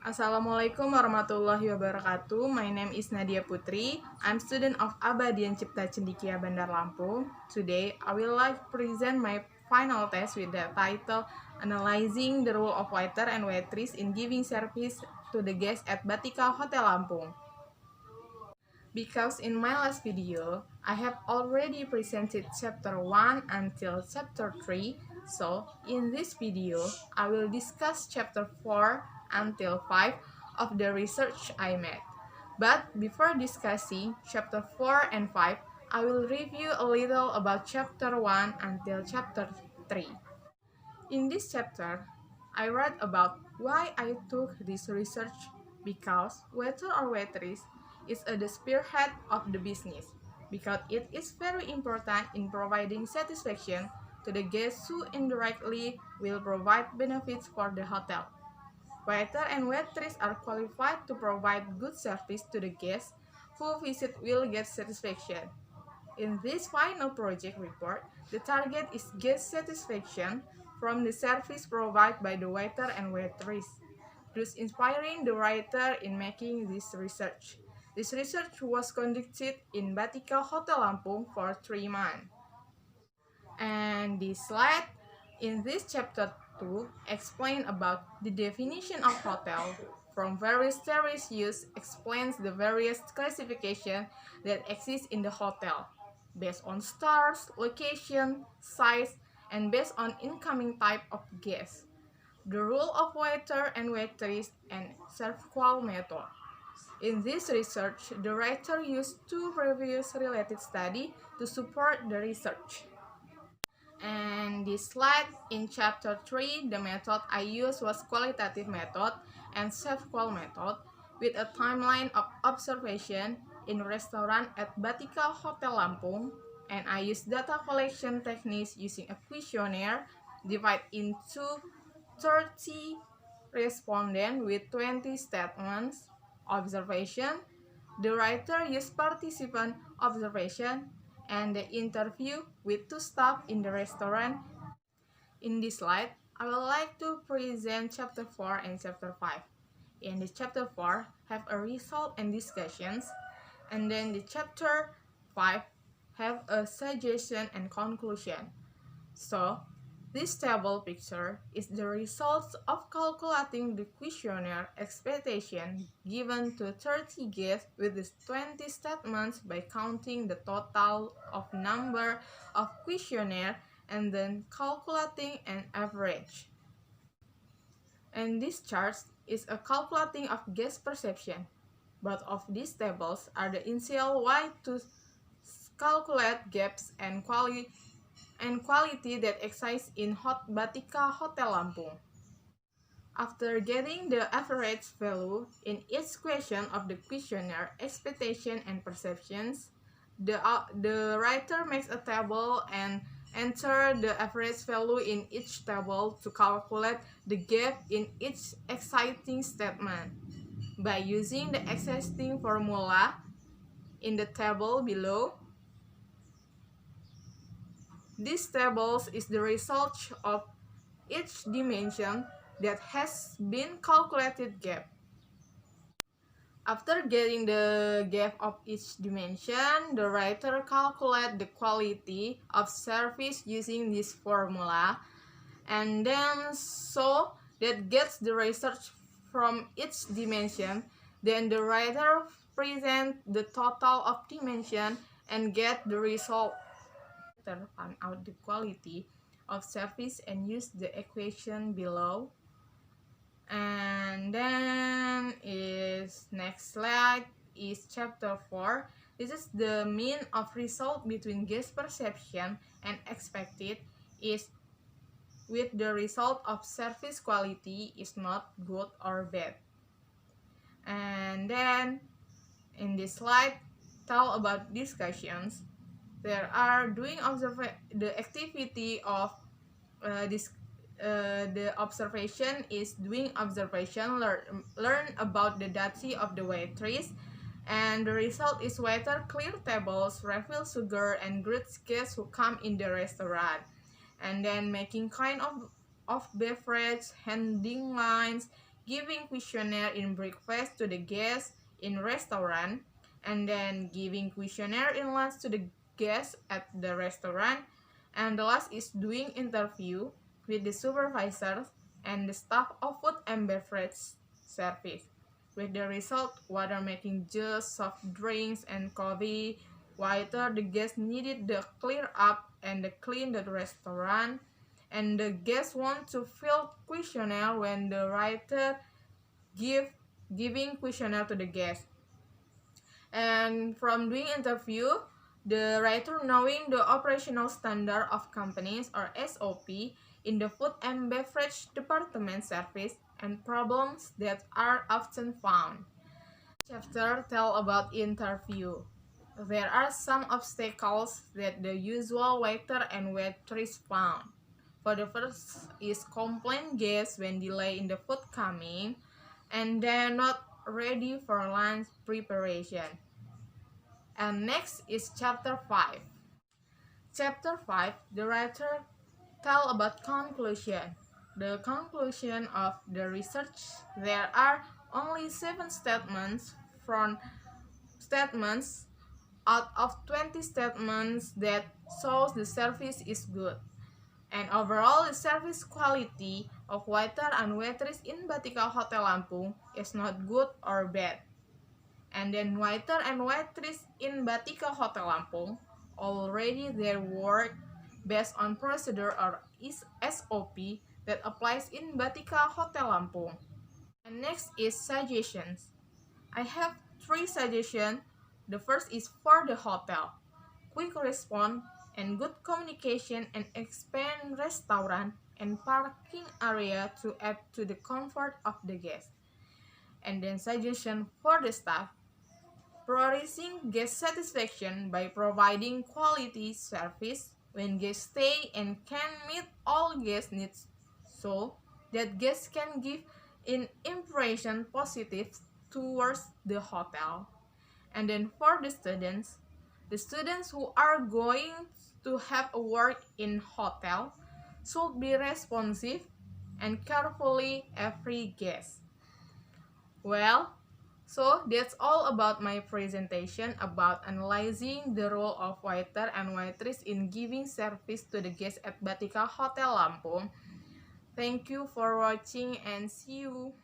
Assalamualaikum warahmatullahi wabarakatuh. My name is NADYA PUTRI. I'm student of Dian Cipta Cendikia, Bandar Lampung. Today, I will present my final test with the title Analyzing the Role of Waiter and Waitress in Giving Service to the Guests at Batiqa Hotel Lampung. Because in my last video, I have already presented chapter 1 until chapter 3, so in this video, I will discuss chapter 4 until 5 of the research I made. But before discussing chapter 4 and 5, I will review a little about chapter 1 until chapter 3. In this chapter, I read about why I took this research because waiter or waitress is at the spearhead of the business because it is very important in providing satisfaction to the guests who indirectly will provide benefits for the hotel. Waiter and waitress are qualified to provide good service to the guests who visit will get satisfaction. In this final project report, the target is guest satisfaction from the service provided by the waiter and waitress, thus inspiring the writer in making this research. This research was conducted in Batiqa Hotel Lampung for 3 months. And this slide in this chapter 2 explain about the definition of hotel from various tourist use explains the various classification that exist in the hotel based on stars, location, size, and based on incoming type of guest. The role of waiter and waitress and serve qual method. In this research, the writer used 2 previous related studies to support the research. And this slide in chapter 3, the method I used was qualitative method and self-qual method with a timeline of observation in restaurant at Batiqa Hotel Lampung, and I used data collection techniques using a questionnaire divided into 30 respondents with 20 statements observation. The writer used participant observation and the interview with 2 staff in the restaurant. In this slide, I would like to present chapter 4 and chapter 5. In the chapter 4, have a result and discussions, and then the chapter 5 have a suggestion and conclusion. So, this table picture is the results of calculating the questionnaire expectation given to 30 guests with these 20 statements by counting the total of number of questionnaire and then calculating an average. And this chart is a calculating of guest perception. Both of these tables are the initial way to calculate gaps and quality that exists in Batiqa Hotel Lampung. After getting the average value in each question of the questionnaire expectation and perceptions, the writer makes a table and enter the average value in each table to calculate the gap in each exciting statement. By using the existing formula in the table below, this table is the result of each dimension that has been calculated gap. After getting the gap of each dimension, the writer calculates the quality of service using this formula, and then so that gets the research from each dimension. Then the writer presents the total of dimension and get the result. Find out the quality of service and use the equation below. And then is next slide is chapter 4. This is the mean of result between guest perception and expected is with the result of service quality is not good or bad. And then in this slide tell about discussions. There are doing the activity of the observation is doing observation, learn about the duty of the waitress, and the result is waiter clear tables, refill sugar, and greet guests who come in the restaurant. And then making kind of beverage, handling lines, giving questionnaire in breakfast to the guests in restaurant, and then giving questionnaire in lunch to the guests at the restaurant, and the last is doing interview with the supervisors and the staff of food and beverage service. With the result, whether making juice, soft drinks, and coffee, whether the guests needed to clear up and clean the restaurant, and the guests want to fill questionnaire when the writer giving questionnaire to the guest. And from doing interview, the writer knowing the operational standard of companies or SOP in the food and beverage department service and problems that are often found. Chapter tell about interview. There are some obstacles that the usual waiter and waitress found. For the first is complain guests when delay in the food coming and they're not ready for lunch preparation. And next is chapter 5. Chapter 5, the writer tell about conclusion. The conclusion of the research, there are only 7 statements out of 20 statements that shows the service is good. And overall, the service quality of waiter and waitress in Batiqa Hotel Lampung is not good or bad. And then waiter and waitress in Batiqa Hotel Lampung already their work based on procedure or SOP that applies in Batiqa Hotel Lampung. And next is suggestions. I have 3 suggestions. The first is for the hotel. Quick response and good communication and expand restaurant and parking area to add to the comfort of the guest. And then suggestion for the staff. Prioritizing guest satisfaction by providing quality service when guests stay and can meet all guest needs so that guests can give an impression positive towards the hotel. And then for the students who are going to have a work in hotel should be responsive and carefully every guest. Well, so that's all about my presentation about analyzing the role of waiter and waitress in giving service to the guests at Batiqa Hotel Lampung. Thank you for watching and see you.